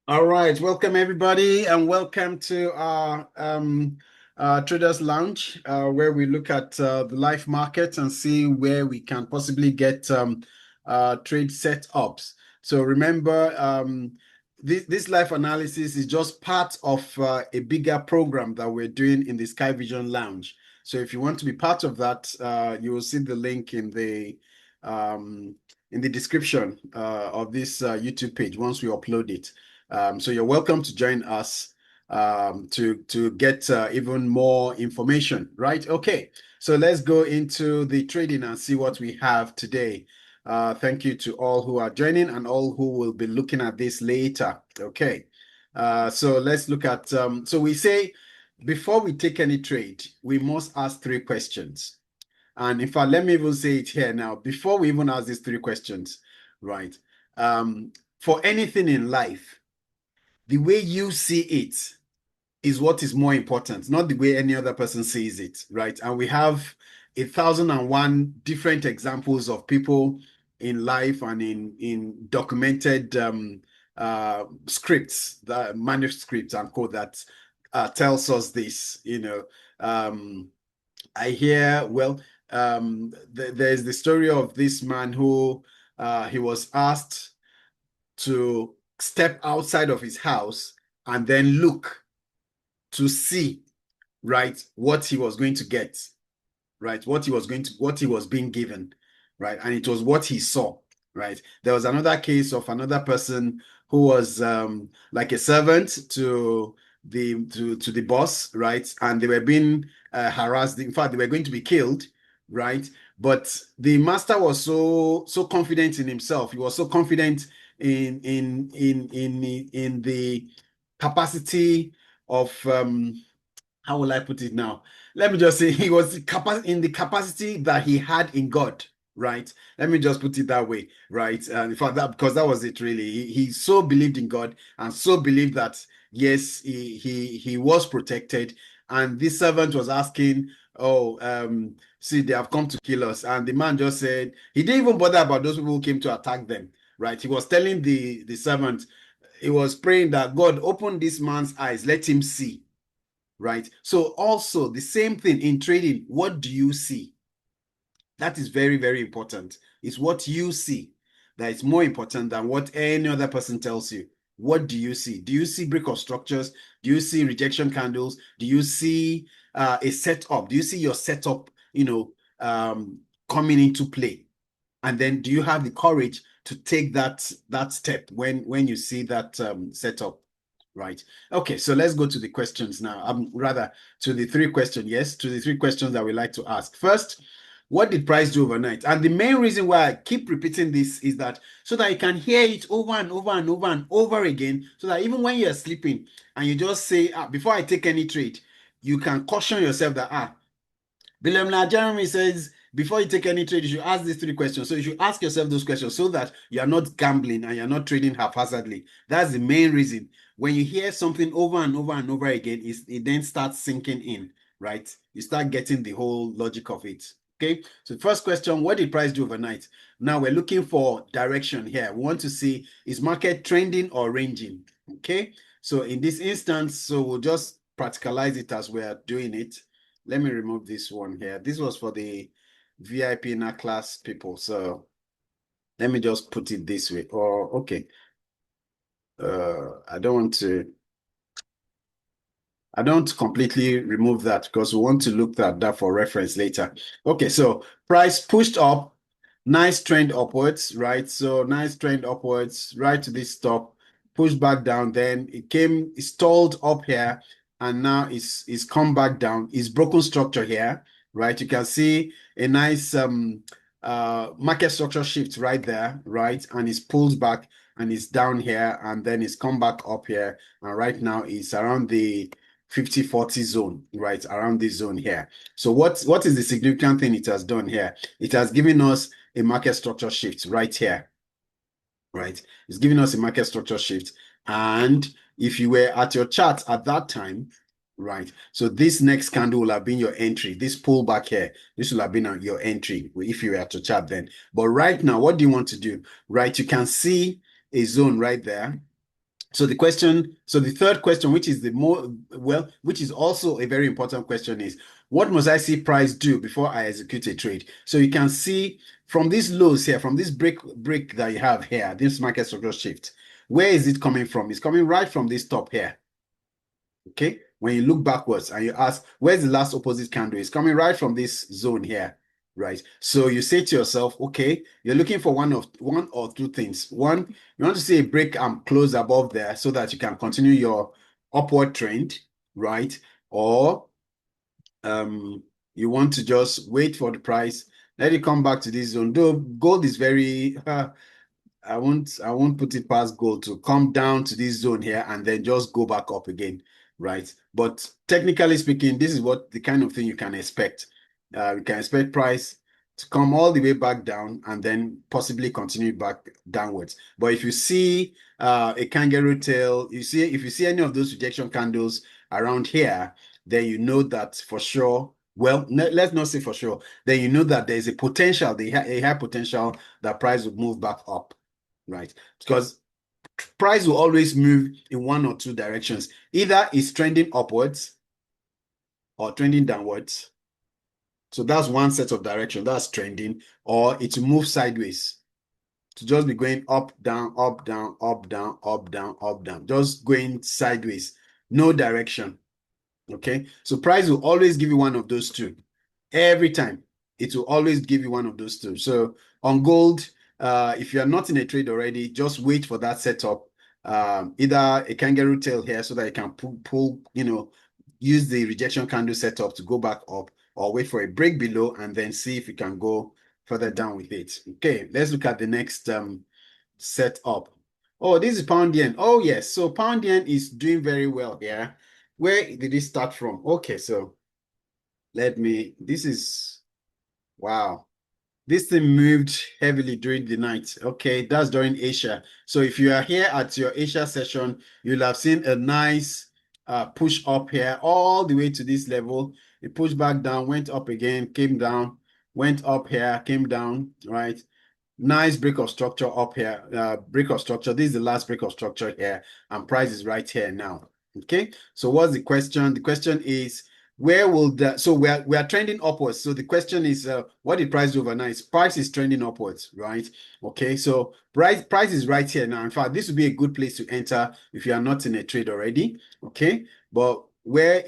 All right, welcome everybody, and welcome to our Traders Lounge, where we look at the live market and see where we can possibly get trade setups. So remember, this live analysis is just part of a bigger program that we're doing in the Sky Vision Lounge. So if you want to be part of that, you will see the link in the description of this YouTube page once we upload it. So you're welcome to join us to get even more information, right? Okay, so let's go into the trading and see what we have today. Thank you to all who are joining and all who will be looking at this later. Okay, so let's look at, so we say before we take any trade, we must ask three questions. And in fact, let me even say it here now, before we even ask these three questions, right? For anything in life, the way you see it is what is more important, not the way any other person sees it, right? And we have 1,001 different examples of people in life and in documented scripts, the manuscripts and code that tells us this. I hear, well, there's the story of this man who he was asked to step outside of his house and then look to see, right, what he was going to get, right, what he was being given, right, and it was what he saw, right. There was another case of another person who was like a servant to the boss, right, and they were being harassed. In fact, they were going to be killed, right. But the master was so confident in himself. He was so confident in the capacity of how will I put it now? Let me just say he was in the capacity that he had in God, right? Let me just put it that way, right? And in fact, because that was it really. He so believed in God and so believed that yes, he was protected. And this servant was asking, "Oh, see, they have come to kill us." And the man just said he didn't even bother about those people who came to attack them, right? He was telling the servant, he was praying that God open this man's eyes, let him see, right? So also the same thing in trading. What do you see? That is very, very important. It's what you see that is more important than what any other person tells you. What do you see? Do you see break of structures? Do you see rejection candles? Do you see a setup? Do you see your setup, coming into play? And then do you have the courage to take that step when you see that setup? Right. Okay, so let's go to the questions now. Rather to the three questions. Yes, to the three questions that we like to ask. First, what did price do overnight? And the main reason why I keep repeating this is that so that you can hear it over and over and over and over again, so that even when you're sleeping and you just say, before I take any trade, you can caution yourself that Bilemla Jeremy says, before you take any trade, you should ask these three questions. So you should ask yourself those questions so that you are not gambling and you're not trading haphazardly. That's the main reason. When you hear something over and over and over again, it then starts sinking in, right? You start getting the whole logic of it. Okay, so first question, what did price do overnight? Now we're looking for direction here. We want to see, is market trending or ranging? Okay, so in this instance, so we'll just practicalize it as we're doing it. Let me remove this one here. This was for the VIP inner class people. So let me just put it this way. Oh, okay. I don't completely remove that because we want to look at that for reference later. Okay, so price pushed up, nice trend upwards, right? So nice trend upwards, right to this stop, pushed back down, then it stalled up here, and now it's come back down. It's broken structure here, right? You can see a nice market structure shift right there, right? And it's pulled back and it's down here, and then it's come back up here, and right now it's around the 50-40 zone, right around this zone here. So what is the significant thing it has done here? It has given us a market structure shift right here, right? It's giving us a market structure shift. And if you were at your chart at that time, right, so this next candle will have been your entry. This pullback here, this will have been your entry if you were at your chart then. But right now, what do you want to do? Right, you can see a zone right there, So the third question, which is which is also a very important question, is what must I see price do before I execute a trade? So you can see from these lows here, from this break that you have here, this market structure shift, where is it coming from? It's coming right from this top here. Okay. When you look backwards and you ask, where's the last opposite candle? It's coming right from this zone here, right? So you say to yourself, okay, you're looking for one or two things. One, you want to see a break and close above there so that you can continue your upward trend, right? Or you want to just wait for the price, let it come back to this zone. Though gold is very I won't put it past gold to come down to this zone here and then just go back up again, right? But technically speaking, this is what the kind of thing you can expect. You can expect price to come all the way back down and then possibly continue back downwards. But if you see a kangaroo tail, if you see any of those rejection candles around here, then you know that for sure. Well, let's not say for sure. Then you know that there's a potential, a high potential that price will move back up, right? Because price will always move in one or two directions. Either it's trending upwards or trending downwards. So that's one set of direction, that's trending, or it will move sideways to just be going up, down, up, down, up, down, up, down, up, down, just going sideways, no direction. Okay, so price will always give you one of those two. Every time, it will always give you one of those two. So on gold, if you are not in a trade already, just wait for that setup. Either a kangaroo tail here so that you can pull, use the rejection candle setup to go back up, or wait for a break below and then see if you can go further down with it. Okay, let's look at the next setup. Oh, this is pound yen. Oh, yes. So pound yen is doing very well here. Where did it start from? Okay, so this is, wow. This thing moved heavily during the night. Okay, that's during Asia. So if you are here at your Asia session, you'll have seen a nice push up here all the way to this level. It pushed back down, went up again, came down, went up here, came down, right? Nice break of structure up here. Break of structure. This is the last break of structure here, and price is right here now. Okay. So what's the question? The question is, where will the so we are trending upwards. So the question is, what did price do overnight? Price is trending upwards, right? Okay. So price is right here now. In fact, this would be a good place to enter if you are not in a trade already. Okay. But where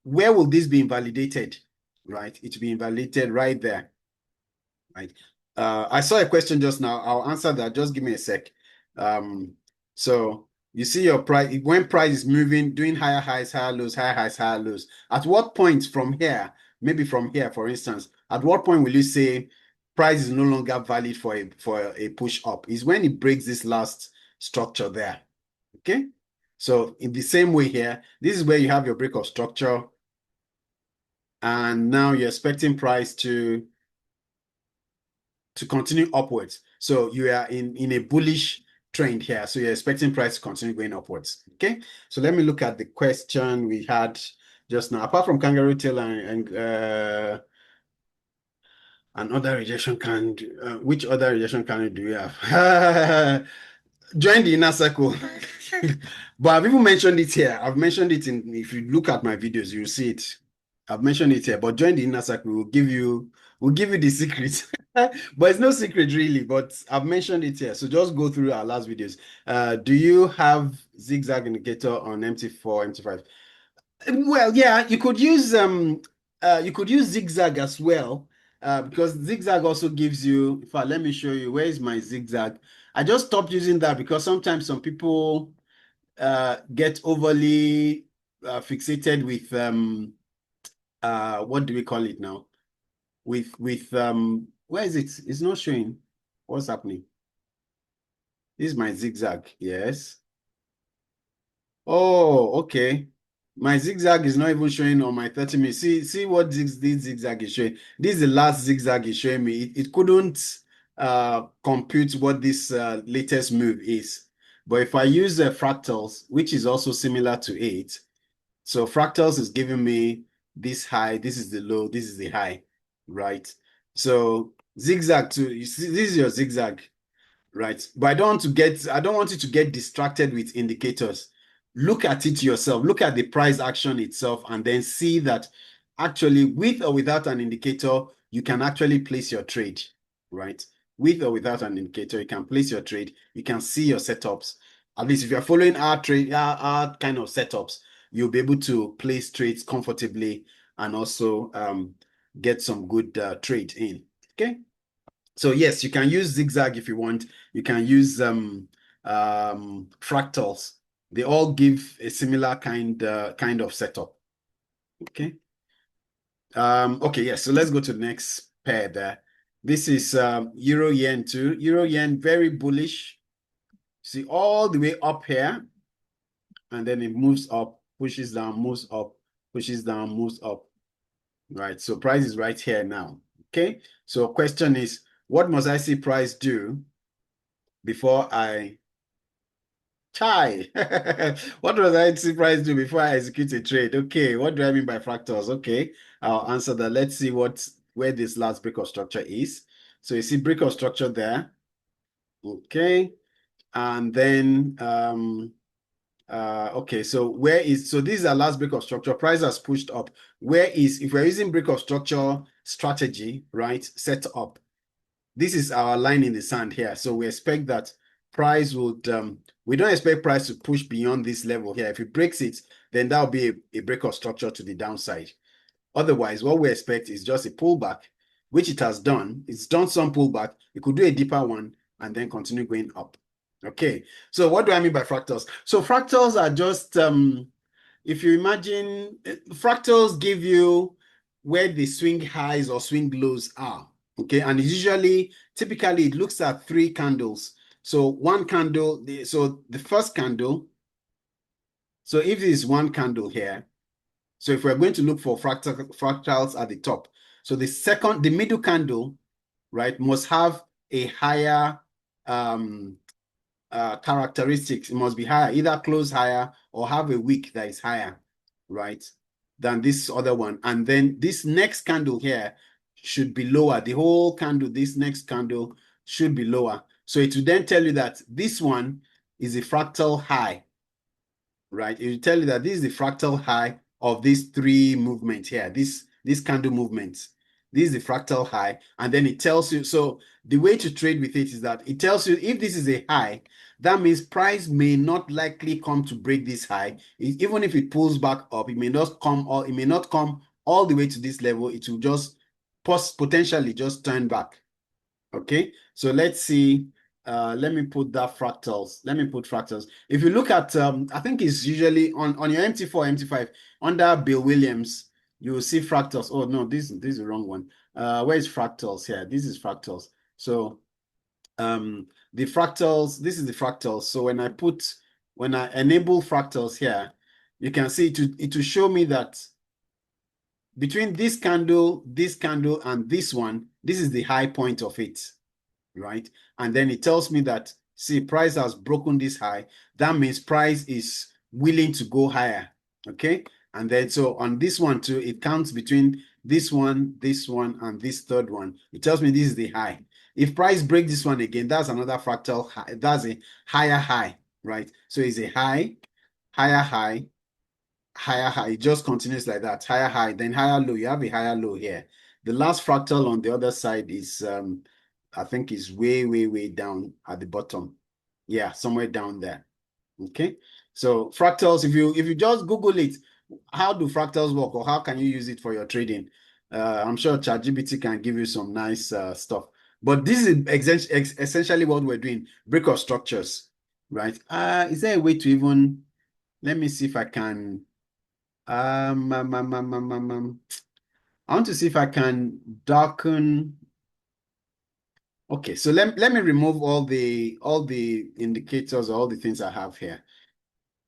will this be invalidated? Right? It will be invalidated right there. Right. I saw a question just now. I'll answer that. Just give me a sec. So you see your price, when price is moving, doing higher highs, higher lows, higher highs, higher lows. At what point from here, maybe from here, for instance, at what point will you say price is no longer valid for a push up? Is when it breaks this last structure there. Okay. So in the same way here, this is where you have your break of structure. And now you're expecting price to continue upwards. So you are in a bullish trend here. So you're expecting price to continue going upwards. Okay. So let me look at the question we had just now. Apart from kangaroo tail and another rejection candle, which other rejection candle do we have? Join the inner circle. But I've even mentioned it here. I've mentioned it if you look at my videos, you'll see it. I've mentioned it here, but join the inner circle. We'll give you the secret. But it's no secret really, but I've mentioned it here. So just go through our last videos. Do you have zigzag indicator on MT4, MT5? Well, yeah, you could use zigzag as well. Because zigzag also gives you, in fact, let me show you where is my zigzag. I just stopped using that because sometimes some people get overly fixated with what do we call it now? With where is it? It's not showing. What's happening? This is my zigzag. Yes. Oh, okay. My zigzag is not even showing on my 30 minutes. See what this zigzag is showing. This is the last zigzag is showing me. It couldn't compute what this latest move is. But if I use fractals, which is also similar to it, so fractals is giving me this high, this is the low, this is the high, right? So zigzag too, you see, this is your zigzag. right? But I don't want you to get distracted with indicators. Look at it yourself. Look at the price action itself and then see that actually with or without an indicator, you can actually place your trade, right? With or without an indicator, you can place your trade. You can see your setups. At least if you're following our kind of setups, you'll be able to place trades comfortably and also get some good trade in. Okay. So yes, you can use zigzag if you want. You can use fractals. They all give a similar kind of setup. Okay. Okay, yes. So let's go to the next pair there. This is Euro Yen too. Euro Yen very bullish. See all the way up here, and then it moves up, pushes down, moves up, pushes down, moves up. Right. So price is right here now. Okay. So question is, what must I see price do before I Chai. What does I see price do before I execute a trade? Okay, what do I mean by fractals? Okay, I'll answer that. Let's see where this last break of structure is. So you see break of structure there. Okay, and then okay, so this is our last break of structure. Price has pushed up. If we're using break of structure strategy, right? Set up. This is our line in the sand here. So we expect that price would, we don't expect price to push beyond this level here. If it breaks it, then that'll be a break of structure to the downside. Otherwise, what we expect is just a pullback, which it has done. It's done some pullback. It could do a deeper one and then continue going up. Okay, so what do I mean by fractals? So fractals are just, if you imagine, fractals give you where the swing highs or swing lows are. Okay, and typically it looks at 3 candles. So one candle, so the first candle, so if this is one candle here, so if we're going to look for fractals at the top, so the middle candle, right, must have a higher characteristics. It must be higher, either close higher or have a wick that is higher, right, than this other one. And then this next candle here should be lower. The whole candle, this next candle should be lower. So it will then tell you that this one is a fractal high, right? It will tell you that this is the fractal high of these 3 movements here, this candle movements. This is the fractal high, and then it tells you. So the way to trade with it is that it tells you if this is a high, that means price may not likely come to break this high. Even if it pulls back up, it may not come all the way to this level. It will just potentially just turn back. Okay, so let's see. Let me put that fractals. Let me put fractals. If you look at, I think it's usually on your MT4, MT5 under Bill Williams, you will see fractals. Oh no, this is the wrong one. Where is fractals here? This is fractals. So the fractals, this is the fractals. So when I enable fractals here, you can see it will show me that between this candle, and this one, this is the high point of it, right? And then it tells me that, see, price has broken this high. That means price is willing to go higher, okay? And then so on this one too, it counts between this one, and this third one. It tells me this is the high. If price breaks this one again, that's another fractal high. That's a higher high, right? So it's a high, higher high, higher high. It just continues like that. Higher high, then higher low. You have a higher low here. The last fractal on the other side is I think is way down at the bottom. Yeah, somewhere down there. Okay. So fractals, if you just Google it, how do fractals work, or how can you use it for your trading? I'm sure ChatGPT can give you some nice stuff. But this is essentially what we're doing, break of structures, right? Is there a way to even, let me see if I can, I want to see if I can darken. Okay, so let me remove all the indicators or all the things I have here.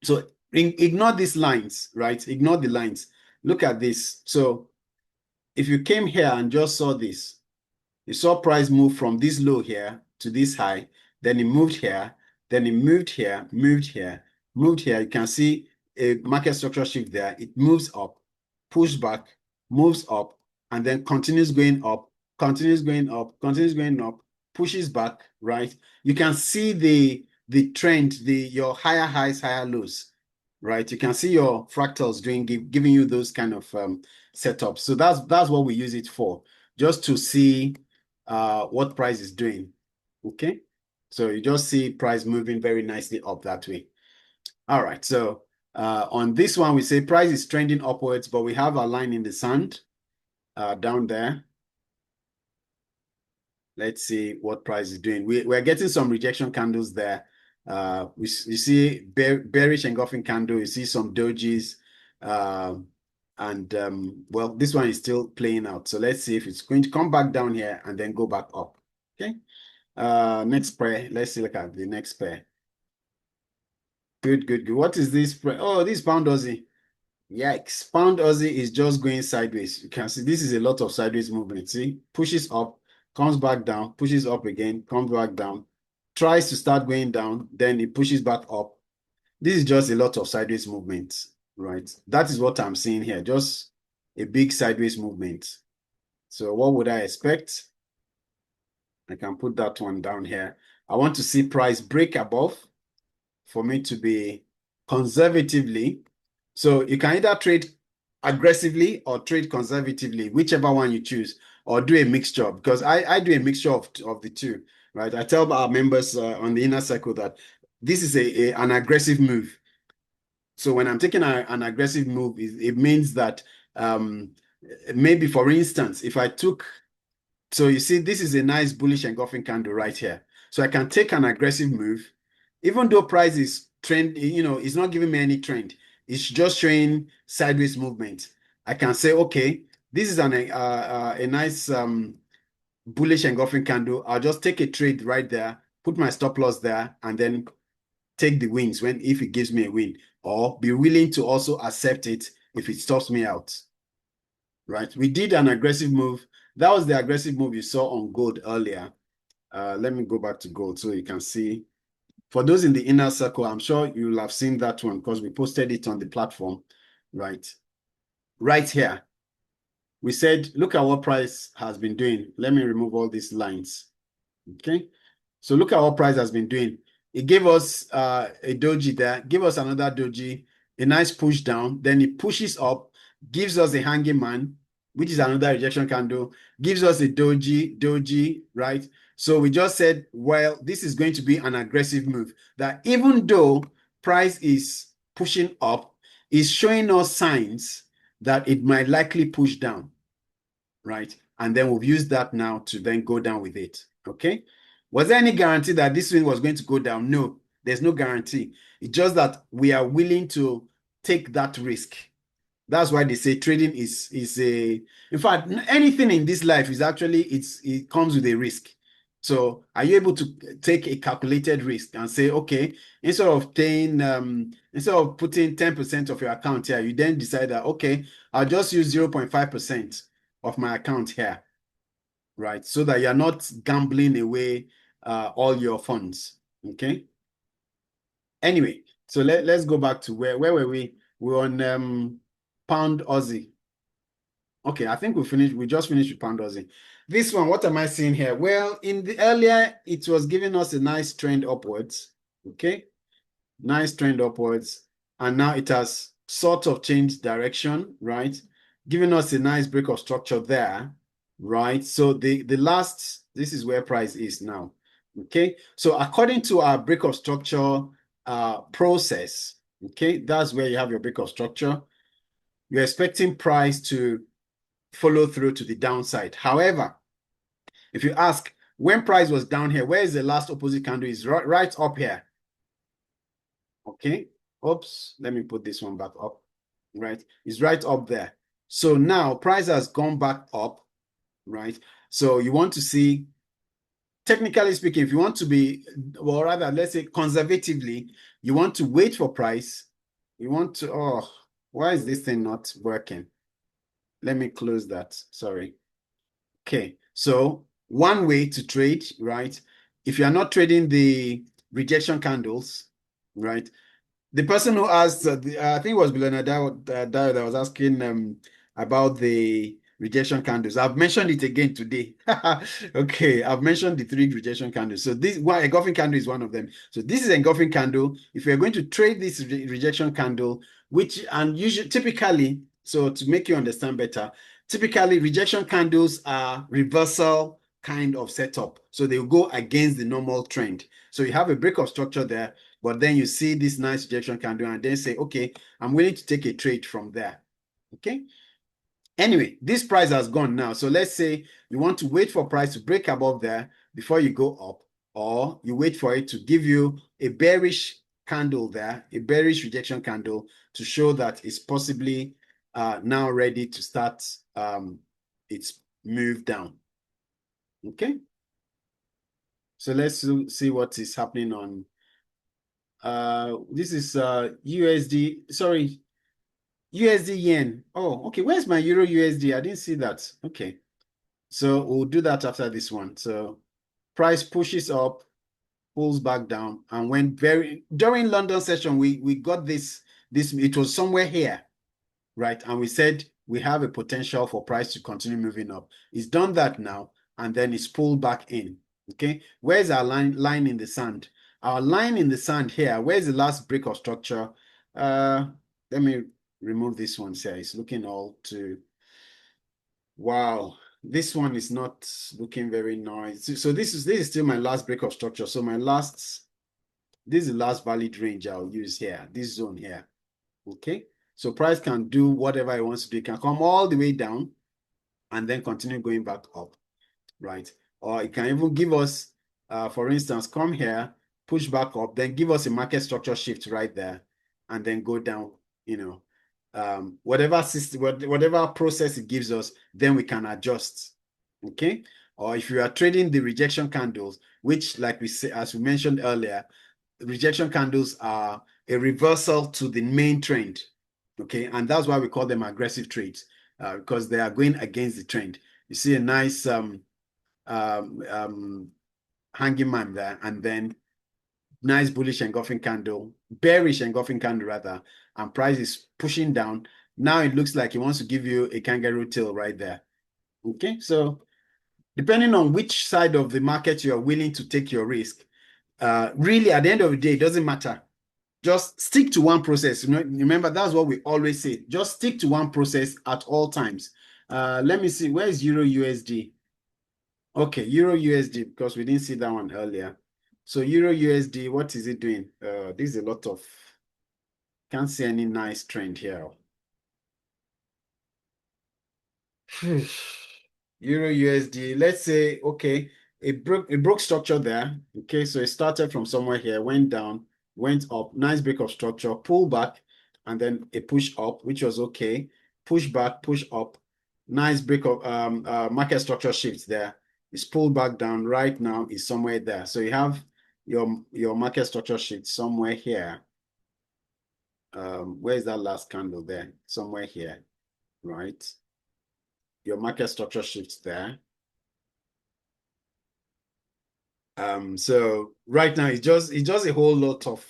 So ignore these lines, right? Ignore the lines. Look at this. So if you came here and just saw this, you saw price move from this low here to this high, then it moved here, then it moved here, moved here, moved here. You can see a market structure shift there. It moves up, push back, moves up, and then continues going up, continues going up, continues going up, pushes back, right? You can see the trend, your higher highs, higher lows, right? You can see your fractals giving you those kind of setups. So that's what we use it for, just to see what price is doing. Okay, so you just see price moving very nicely up that way. All right, so on this one, we say price is trending upwards, but we have a line in the sand down there. Let's see what price is doing. We're getting some rejection candles there. You see bearish engulfing candle. You see some dojis. Well, this one is still playing out. So let's see if it's going to come back down here and then go back up. Okay. Next pair. Let's look at the next pair. Good, good, good. What is this? Oh, this pound Aussie. Yikes. Pound Aussie is just going sideways. You can see this is a lot of sideways movement. See, pushes up, comes back down, pushes up again, comes back down, tries to start going down, then it pushes back up. This is just a lot of sideways movement, right? That is what I'm seeing here, just a big sideways movement. So what would I expect? I can put that one down here. I want to see price break above for me to be conservatively. So you can either trade aggressively or trade conservatively, whichever one you choose, or do a mixture, because I do a mixture of the two, right? I tell our members on the inner circle that this is an aggressive move. So when I'm taking an aggressive move, it means that maybe, for instance, if I took, so you see, this is a nice bullish engulfing candle right here. So I can take an aggressive move, even though price is trend, it's not giving me any trend. It's just showing sideways movement. I can say, okay, this is a nice bullish engulfing candle. I'll just take a trade right there, put my stop loss there, and then take the wins if it gives me a win, or be willing to also accept it if it stops me out. Right? We did an aggressive move. That was the aggressive move you saw on gold earlier. Let me go back to gold so you can see. For those in the inner circle, I'm sure you'll have seen that one because we posted it on the platform, right? Right here. We said, look at what price has been doing. Let me remove all these lines. Okay. So look at what price has been doing. It gave us a doji there, give us another doji, a nice push down. Then it pushes up, gives us a hanging man, which is another rejection candle, gives us a doji, right? So we just said, well, this is going to be an aggressive move. That even though price is pushing up, is showing us signs that it might likely push down, right? And then we've used that now to then go down with it, okay? Was there any guarantee that this thing was going to go down? No, there's no guarantee. It's just that we are willing to take that risk. That's why they say trading is in fact, anything in this life is actually, it comes with a risk. So are you able to take a calculated risk and say, okay, instead of putting 10% of your account here, you then decide that, okay, I'll just use 0.5% of my account here, right? So that you're not gambling away all your funds, okay? Anyway, so let's go back to where were we? We're on pound Aussie. Okay, I think we just finished with pound Aussie. This one, what am I seeing here? Well, in the earlier, it was giving us a nice trend upwards, okay? Nice trend upwards. And now it has sort of changed direction, right? Giving us a nice break of structure there, right? So the last, this is where price is now, okay? So according to our break of structure process, okay, that's where you have your break of structure. You're expecting price to follow through to the downside. However, if you ask, when price was down here, where is the last opposite candle? Is right up here. Okay. Oops. Let me put this one back up. Right. It's right up there. So now price has gone back up. Right. So you want to see, technically speaking, if you want to be, or rather, let's say conservatively, you want to wait for price. You want to, oh, why is this thing not working? Let me close that. Sorry. Okay. So one way to trade, right? If you are not trading the rejection candles, right? The person who asked, I think it was Billionaire that was asking about the rejection candles. I've mentioned it again today. Okay, I've mentioned the 3 rejection candles. So this one engulfing candle is one of them. So this is engulfing candle. If you're going to trade this rejection candle, which and usually typically, so to make you understand better, typically rejection candles are reversal kind of setup. So they'll go against the normal trend. So you have a break of structure there, but then you see this nice rejection candle and then say, okay, I'm willing to take a trade from there. Okay. Anyway, this price has gone now. So let's say you want to wait for price to break above there before you go up, or you wait for it to give you a bearish candle there, a bearish rejection candle to show that it's possibly now ready to start its move down. Okay. So let's see what is happening on this is USD, sorry, USD yen. Oh, okay. Where's my Euro USD? I didn't see that. Okay. So we'll do that after this one. So price pushes up, pulls back down, and when during London session, we got this, it was somewhere here, right? And we said we have a potential for price to continue moving up. It's done that now, and then it's pulled back in. Okay. Where's our line in the sand? Our line in the sand here, where's the last break of structure? Let me remove this one here. It's looking all too, wow, this one is not looking very nice. So this is still my last break of structure. So this is the last valid range I'll use here, this zone here. Okay, so price can do whatever it wants to do. It can come all the way down and then continue going back up, right? Or it can even give us, for instance, come here, push back up, then give us a market structure shift right there, and then go down, you know, whatever system, whatever process it gives us, then we can adjust. Okay. Or if you are trading the rejection candles, which, like we say, as we mentioned earlier, rejection candles are a reversal to the main trend. Okay, and that's why we call them aggressive trades, because they are going against the trend. You see a nice hanging man there, and then nice bullish engulfing candle, bearish engulfing candle rather, and price is pushing down. Now it looks like it wants to give you a kangaroo tail right there. Okay, so depending on which side of the market you are willing to take your risk, really at the end of the day, it doesn't matter. Just stick to one process. You know, remember, that's what we always say. Just stick to one process at all times. Let me see, where is Euro USD? Okay, Euro USD, because we didn't see that one earlier. So Euro USD, what is it doing? There's a lot of, can't see any nice trend here. Euro USD, let's say, okay, it broke structure there. Okay, so it started from somewhere here, went down, went up, nice break of structure, pull back, and then a push up, which was okay. Push back, push up, nice break of market structure shift there. It's pulled back down. Right now is somewhere there. So you have your market structure shift somewhere here. Where's that last candle there? Somewhere here, right? Your market structure shifts there. So right now it's just a whole lot of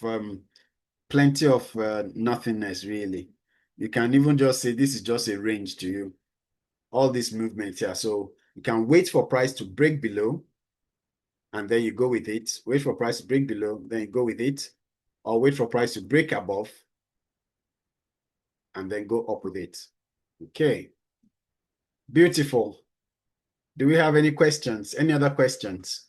plenty of nothingness, really. You can even just say this is just a range to you, all this movement here. So you can wait for price to break below, and then you go with it. Wait for price to break below, then you go with it, or wait for price to break above, and then go up with it. Okay, beautiful. Do we have any questions? Any other questions?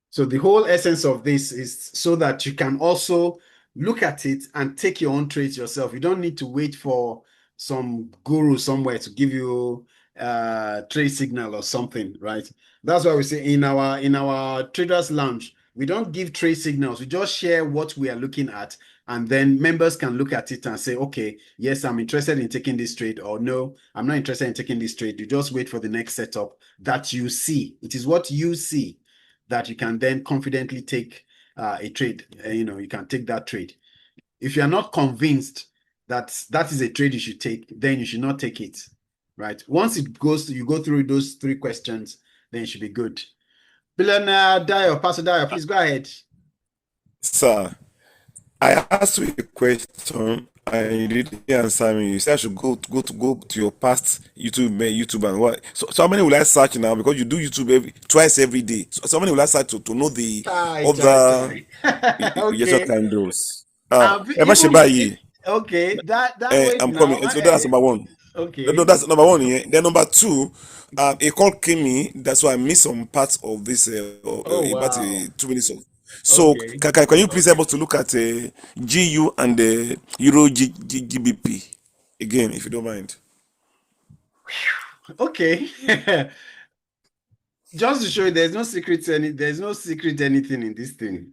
So the whole essence of this is so that you can also look at it and take your own trades yourself. You don't need to wait for some guru somewhere to give you a trade signal or something, right? That's why we say in our traders lounge, we don't give trade signals. We just share what we are looking at, and then members can look at it and say, okay, yes, I'm interested in taking this trade, or no, I'm not interested in taking this trade. You just wait for the next setup that you see. It is what you see that you can then confidently take a trade. You can take that trade. If you are not convinced that that is a trade you should take, then you should not take it, right? Once it goes, you go through those 3 questions, then it should be good. Billionaire Dio, Pastor Dio, please go ahead. Sir, I asked you a question and you didn't answer me. You said I should go to your past YouTube and what. So how many will I search now? Because you do YouTube twice every day. So how many will I search to know the other Chai. rejection Okay. candles? Ẹ má ṣe Even báyìí. okay, that wait I'm now. coming. So that's number one. No, Okay. that's number one. Yeah. Then number two, a call came in. That's why I missed some parts of this. Oh About wow. 2 minutes of. So Okay. can you please help us to look at GU and the Euro GBP again, if you don't mind? Okay. Just to show you, there's no secret anything in this thing.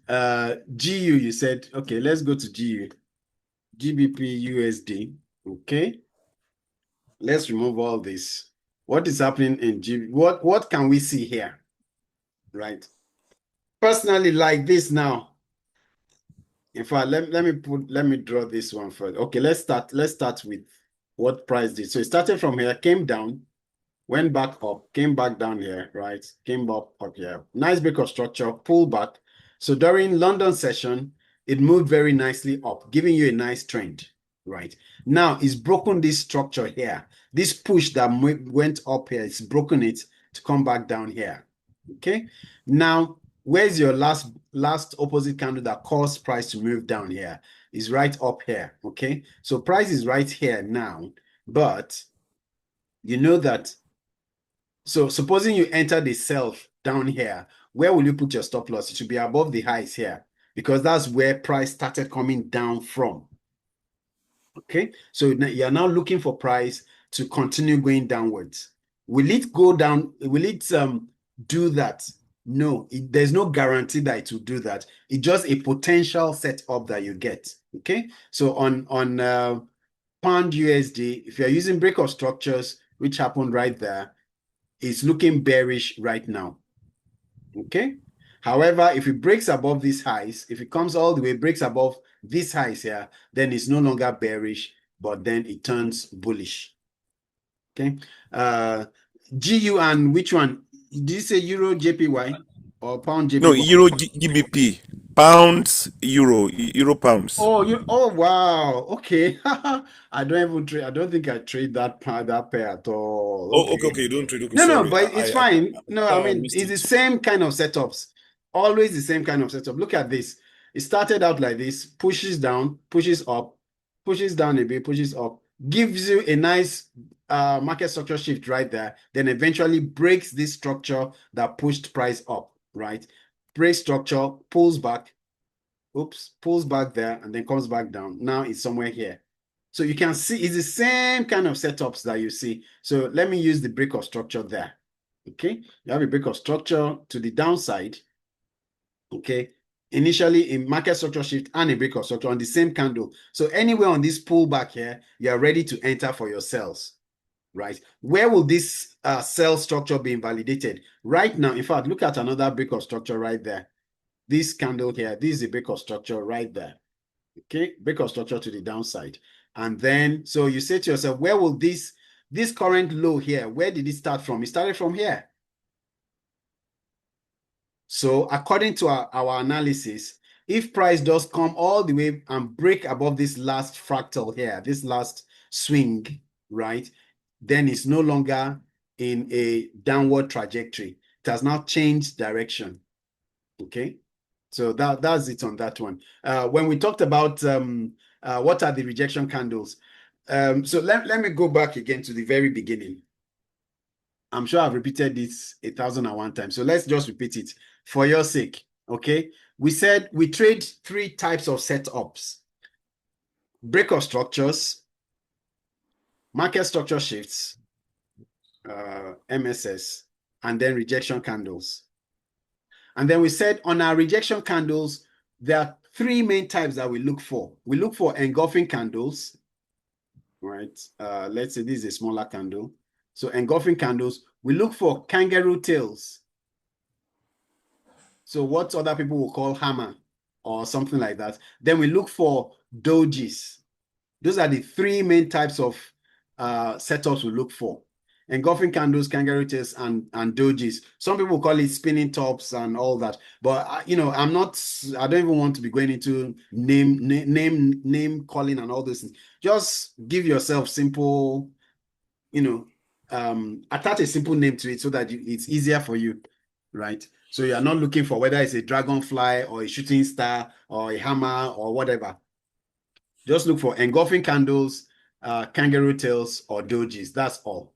GU, you said, okay, let's go to GU. GBP USD. Okay. Let's remove all this. What is happening in GB? What can we see here? Right. Personally, like this now. In fact, let me draw this one first. Okay, let's start with what price did. So it started from here, came down, went back up, came back down here, right? Came up here. Nice break of structure, pull back. So during London session, it moved very nicely up, giving you a nice trend, right? Now it's broken this structure here. This push that went up here, it's broken it to come back down here. Okay. Now, where's your last opposite candle that caused price to move down here? Is right up here. Okay. So price is right here now, but you know that. So supposing you enter the self down here, where will you put your stop loss? It should be above the highs here because that's where price started coming down from. Okay, so you're now looking for price to continue going downwards. Will it go down? Will it do that? No, there's no guarantee that it will do that. It's just a potential setup that you get. Okay, so on pound USD, if you're using break of structures, which happened right there, it's looking bearish right now. Okay. However, if it breaks above these highs, if it comes all the way, breaks above these highs here, then it's no longer bearish, but then it turns bullish. Okay. GU and which one? Did you say Euro JPY or pound JPY? No, Euro GBP, pounds, Euro pounds. Oh wow. Okay. I don't even trade. I don't think I trade that pair at all. Oh, Okay. okay, you don't trade. Okay, No, sorry. but it's fine. No, I I mean, missed it's the it. same kind of setups. Always the same kind of setup. Look at this. It started out like this, pushes down, pushes up, pushes down a bit, pushes up, gives you a nice market structure shift right there, then eventually breaks this structure that pushed price up, right? Break structure, pulls back, pulls back there, and then comes back down. Now it's somewhere here. So you can see it's the same kind of setups that you see. So let me use the break of structure there. Okay, you have a break of structure to the downside. Okay, initially a market structure shift and a break of structure on the same candle. So anywhere on this pullback here, you are ready to enter for your sells, right? Where will this sell structure be invalidated? Right now, in fact, look at another break of structure right there. This candle here, this is a break of structure right there. Okay, break of structure to the downside. And then, so you say to yourself, where will this current low here, where did it start from? It started from here. So according to our analysis, if price does come all the way and break above this last fractal here, this last swing, right, then it's no longer in a downward trajectory. It has now changed direction. Okay. So that's it on that one. When we talked about what are the rejection candles, so let me go back again to the very beginning. I'm sure I've repeated this 1,001 times. So let's just repeat it for your sake. Okay. We said we trade 3 types of setups: break of structures, market structure shifts, MSS, and then rejection candles. And then we said on our rejection candles, there are 3 main types that we look for. We look for engulfing candles, right? Let's say this is a smaller candle. So engulfing candles, we look for kangaroo tails. So what other people will call hammer or something like that. Then we look for dojis. Those are the 3 main types of setups we look for. engulfing candles, kangaroo tails, and dojis. Some people call it spinning tops and all that. But you know, I don't even want to be going into name calling and all those things. Just give yourself simple, you know, attach a simple name to it so that it's easier for you, right? So you are not looking for whether it's a dragonfly or a shooting star or a hammer or whatever. Just look for engulfing candles, kangaroo tails, or dojis. That's all.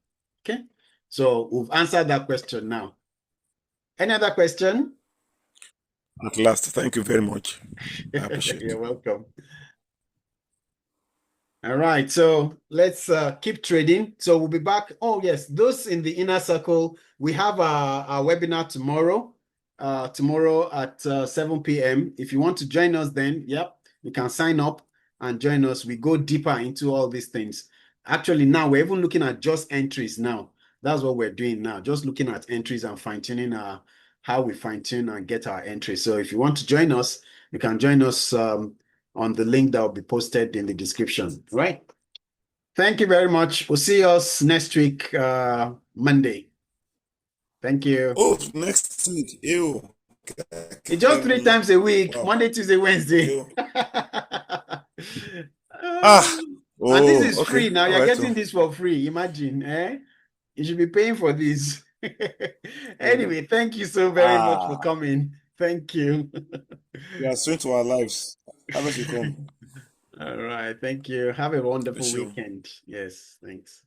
Okay. So we've answered that question now. Any other question? At last, thank you very much. I appreciate. You're welcome. All right, so let's keep trading. So we'll be back. Oh, yes, those in the inner circle, we have our webinar tomorrow. Tomorrow at 7 p.m. If you want to join us then, yep, you can sign up and join us. We go deeper into all these things. Actually, now we're even looking at just entries now. That's what we're doing now, just looking at entries and fine-tuning how we fine-tune and get our entries. So if you want to join us, you can join us on the link that will be posted in the description, right? Thank you very much. We'll see us next week, Monday. Thank you. Oh, next week. Ew. It's just 3 times a week, Wow. Monday, Tuesday, Wednesday. Ew. And this Oh, is okay. free now. All You're right. getting this for free. Imagine, eh? You should be paying for this. Anyway, thank you so very much for coming. Thank you. We are soon to our lives. Harvest will come. All right. Thank you. Have a wonderful Sure. weekend. Yes. Thanks.